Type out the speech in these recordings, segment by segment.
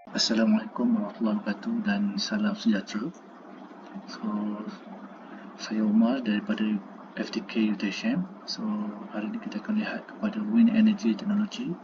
Assalamualaikum warahmatullahi wabarakatuh dan salam sejahtera. So, saya Omar daripada FTK UTSM. So, hari ini kita akan lihat kepada wind energy technology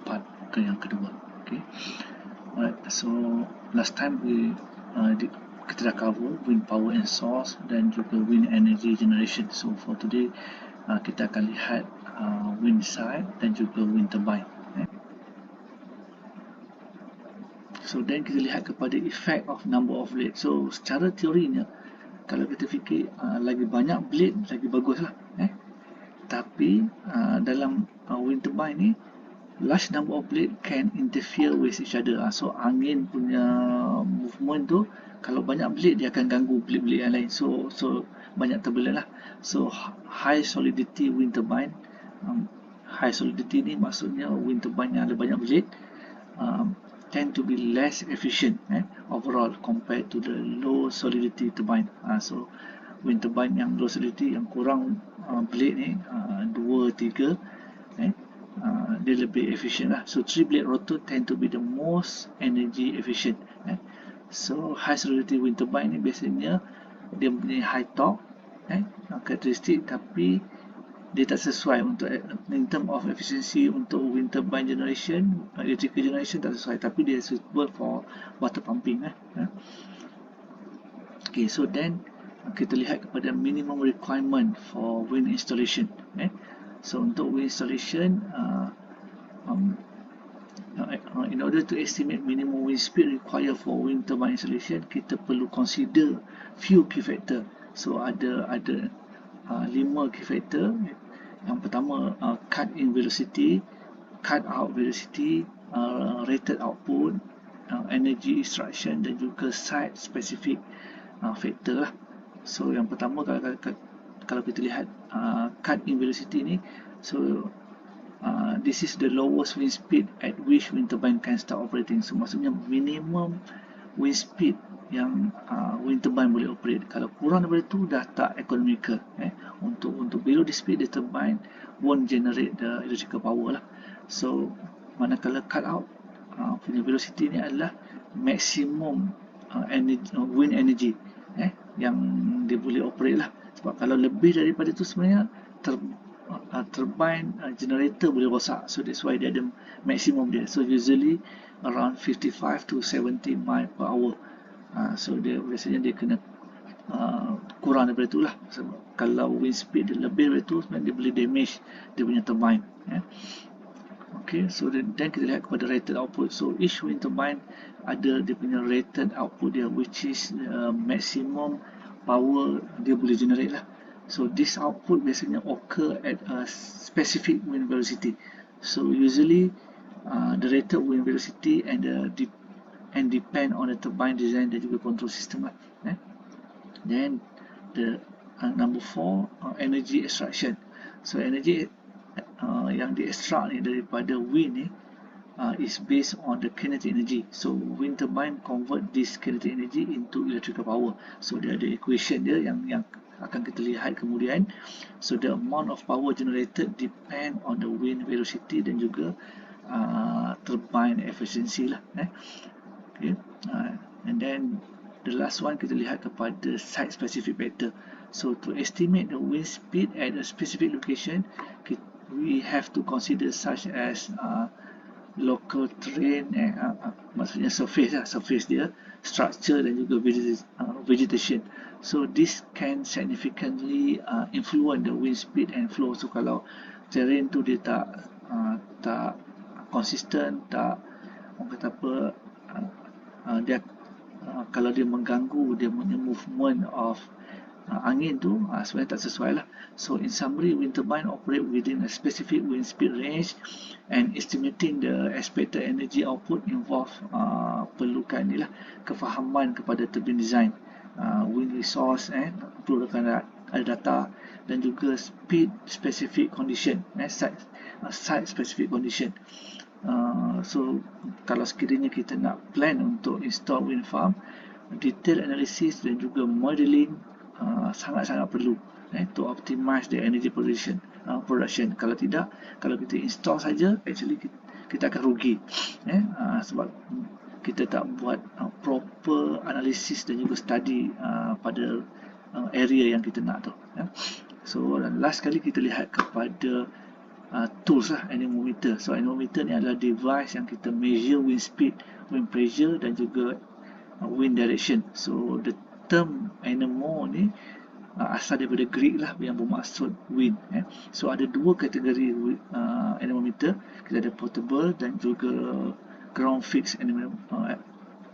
part yang kedua. Okay. Alright. So, last time kita dah cover wind power and source dan juga wind energy generation. So, for today kita akan lihat wind side dan juga wind turbine. So then kita lihat kepada effect of number of blade. So secara teorinya, kalau kita fikir lagi banyak blade lagi bagus lah. Tapi dalam wind turbine ni, large number of blade can interfere with each other. So angin punya movement tu, kalau banyak blade dia akan ganggu blade-blade yang lain. So banyak turbulence lah. So high solidity wind turbine, high solidity ni maksudnya wind turbine yang ada banyak blade tend to be less efficient overall compared to the low solidity turbine. So wind turbine yang low solidity, yang kurang blade ni, 2-3, dia lebih efficient lah. So 3 blade rotor tend to be the most energy efficient. So high solidity wind turbine ni biasanya dia punya high torque karakteristik, tapi dia tak sesuai untuk in term of efficiency untuk wind turbine generation, electrical generation tak sesuai, tapi dia suitable for water pumping. Okay, so then kita lihat kepada minimum requirement for wind installation. So untuk wind installation, in order to estimate minimum wind speed required for wind turbine installation, kita perlu consider few key factor. So ada 5 key factor. Yang pertama, cut in velocity, cut out velocity, rated output, energy extraction dan juga site specific factor lah. So yang pertama, kalau kita lihat cut in velocity ni, so this is the lowest wind speed at which wind turbine can start operating. So maksudnya minimum wind speed yang wind turbine boleh operate. Kalau kurang daripada tu dah tak economical. Untuk below the speed, the turbine won't generate the electrical power lah. So manakala cut out punya velocity ni adalah maximum wind energy yang dia boleh operate lah. Sebab kalau lebih daripada tu sebenarnya turbine generator boleh rosak. So that's why dia ada maximum dia. So usually around 55 to 70 mile per hour. So dia biasanya dia kena kurang daripada tu lah. Sebab kalau wind speed dia lebih daripada tu, sebenarnya dia boleh damage dia punya turbine. Okay, so then kita lihat kepada rated output. So each wind turbine ada dia punya rated output dia, which is maximum power dia boleh generate lah. So this output biasanya occur at a specific wind velocity. So usually the rated wind velocity and depend on the turbine design dan juga control system lah. Then the number 4, energy extraction. So energy yang di extract ni daripada wind ni is based on the kinetic energy. So wind turbine convert this kinetic energy into electrical power. So dia ada equation dia yang akan kita lihat kemudian. So the amount of power generated depend on the wind velocity dan juga turbine efficiency lah. Okay. And then the last one, kita lihat kepada site specific factor. So to estimate the wind speed at a specific location, we have to consider such as local terrain, maksudnya surface dia, structure dan juga vegetation. So this can significantly influence the wind speed and flow. So kalau terrain tu dia tak konsisten, tak orang kata apa, dia kalau dia mengganggu dia punya movement of angin tu, sebenarnya tak sesuai lah. So in summary, wind turbine operate within a specific wind speed range, and estimating the expected energy output involve perlukan ni lah kefahaman kepada turbine design, wind resource, perlukan ada data dan juga speed specific condition, site specific condition. So kalau sekiranya kita nak plan untuk install wind farm, detail analysis dan juga modeling sangat-sangat perlu to optimize the energy production. Kalau tidak, kalau kita install saja, actually kita akan rugi, sebab kita tak buat proper analisis dan juga study pada area yang kita nak tu. So last kali kita lihat kepada tools lah, anemometer. So anemometer ni adalah device yang kita measure wind speed, wind pressure dan juga wind direction. So the term anemo ni asal daripada Greek lah, yang bermaksud wind. So ada dua kategori anemometer. Kita ada portable dan juga ground fixed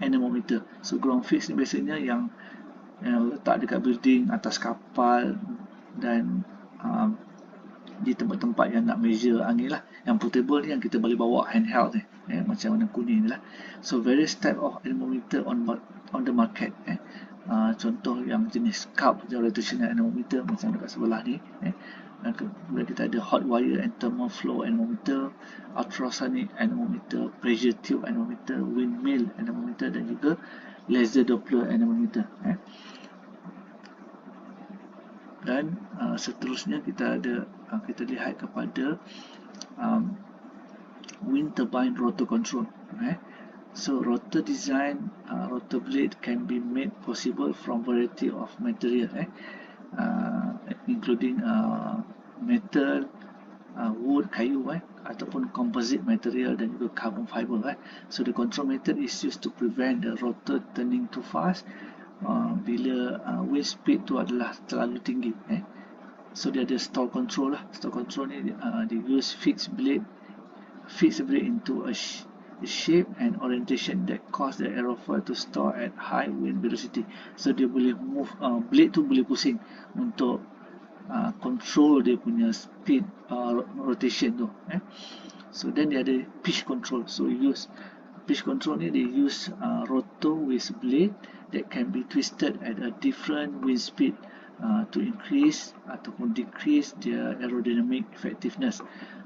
anemometer. So ground fixed ni biasanya yang letak dekat building, atas kapal dan di tempat-tempat yang nak measure angin lah. Yang portable ni yang kita boleh bawa handheld ni, macam warna kuning ni lah. So various type of anemometer on the market. Contoh yang jenis cup rotational anemometer macam dekat sebelah ni. Kemudian kita ada hot wire and thermal flow anemometer, ultrasonic anemometer, pressure tube anemometer, windmill anemometer dan juga laser doppler anemometer. Dan seterusnya kita lihat kepada wind turbine rotor control. So rotor design, rotor blade can be made possible from variety of material, including metal, wood, kayu, ataupun composite material dan juga carbon fiber. So the control method is used to prevent the rotor turning too fast bila wind speed tu adalah terlalu tinggi. So dia ada stall control lah. Stall control ni they use fixed blade into a shape and orientation that cause the aerofoil to stall at high wind velocity. So dia boleh move, blade tu boleh pusing untuk control dia punya speed rotation tu. So then dia ada pitch control. So pitch control ni they use rotor with blade that can be twisted at a different wind speed to increase ataupun decrease their aerodynamic effectiveness.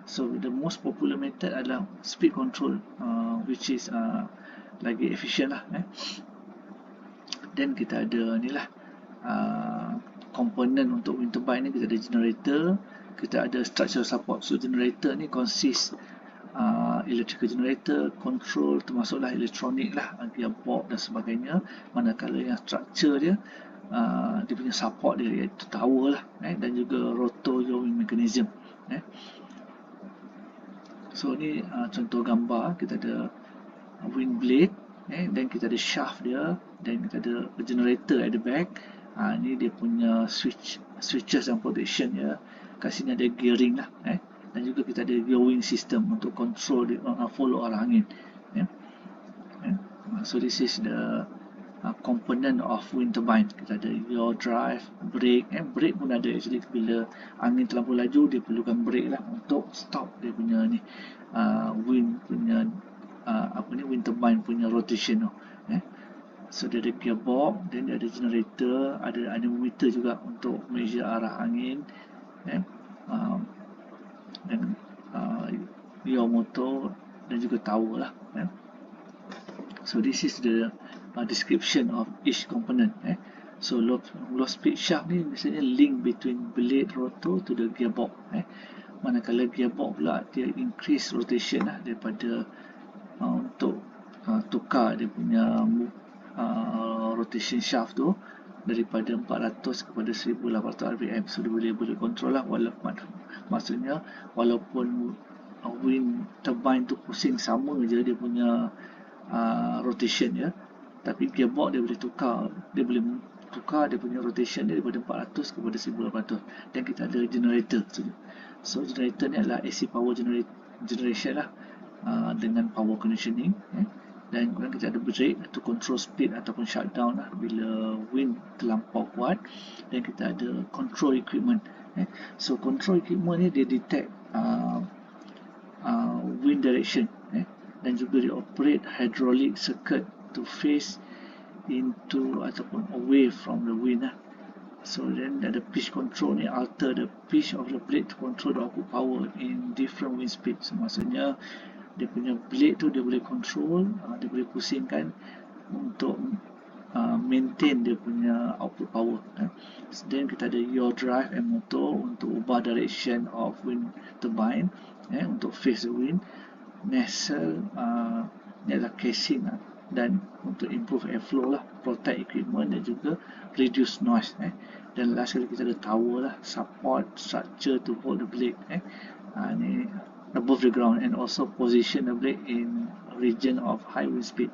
So the most popular method adalah speed control, which is lagi efficient lah. Then kita ada ni lah, komponen untuk wind turbine ni. Kita ada generator, kita ada structural support. So generator ni consist electrical generator, control, termasuklah elektronik lah, gearbox dan sebagainya. Manakala yang structure dia, dia punya support dia iaitu tower lah, dan juga rotor yawing mechanism. So ni contoh gambar. Kita ada wind blade, dan kita ada shaft dia, dan kita ada generator at the back. Ni dia punya switches dan protection ya. Kat sini ada gearing lah, dan juga kita ada yawing system untuk control dia, follow arah angin. So this is the component of wind turbine. Kita ada yaw drive, brake. Brake pun ada actually. Bila angin terlalu laju, dia perlukan brake lah untuk stop dia punya ni wind punya wind turbine punya rotation tu. So dia ada gearbox, dan dia ada generator, ada anemometer juga untuk measure arah angin, dan yaw motor dan juga tower lah. So this is the description of each component. So low speed shaft ni misalnya link between blade rotor to the gearbox. Manakala gearbox pula dia increase rotation lah, daripada untuk tukar dia punya rotation shaft tu daripada 400 kepada 1800 rpm. So dia boleh control lah, maksudnya walaupun wind turbine tu pusing sama je dia punya rotation ya, tapi gearbox dia boleh tukar dia punya rotation dia daripada 400 kepada 1800. Dan kita ada generator. So generator ni adalah AC power generation lah, dengan power conditioning. Dan kemudian kita ada brake to control speed ataupun shutdown lah bila wind terlampau kuat. Dan kita ada control equipment. So control equipment ni dia detect wind direction, dan juga dia operate hydraulic circuit to face into ataupun away from the wind. So then ada pitch control ni, alter the pitch of the blade to control the output power in different wind speed. So maksudnya dia punya blade tu dia boleh control, dia boleh pusingkan untuk maintain dia punya output power. Then kita ada yaw drive and motor untuk ubah direction of wind turbine, untuk face the wind. Nacelle ni adalah casing dan untuk improve airflow lah, protect equipment dan juga reduce noise. Dan last kali kita ada tower lah, support structure to hold the blade ni above the ground, and also position the blade in region of high wind speed.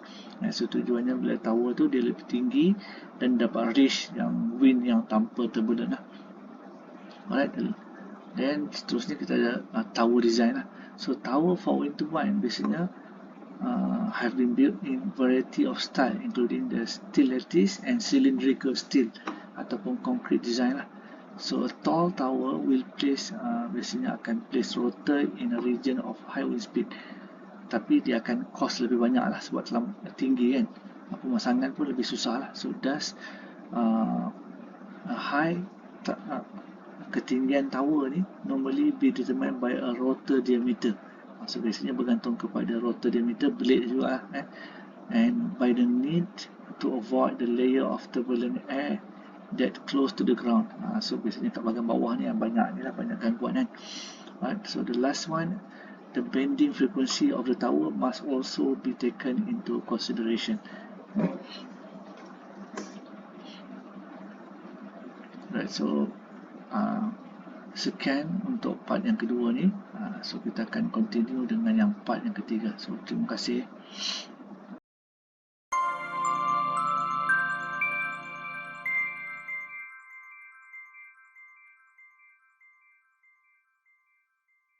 So tujuannya bila tower tu dia lebih tinggi dan dapat reach yang wind yang tanpa turbulent lah. Alright, then seterusnya kita ada tower design lah. So tower for wind turbine biasanya have been built in variety of style, including the steel lattice and cylindrical steel ataupun concrete design lah. So a tall tower will place biasanya akan place rotor in a region of high wind speed, tapi dia akan cost lebih banyak lah sebab terlalu tinggi kan, pemasangan pun lebih susah lah. So thus ketinggian tower ni normally be determined by a rotor diameter. So biasanya bergantung kepada rotor diameter blade juga lah, and by the need to avoid the layer of turbulent air that close to the ground. So biasanya kat bahagian bawah ni yang banyak ni lah, banyak gangguan kan. Right, so the last one, the bending frequency of the tower must also be taken into consideration. Right, so sekian untuk part yang kedua ni. So kita akan continue dengan yang part yang ketiga. So terima kasih.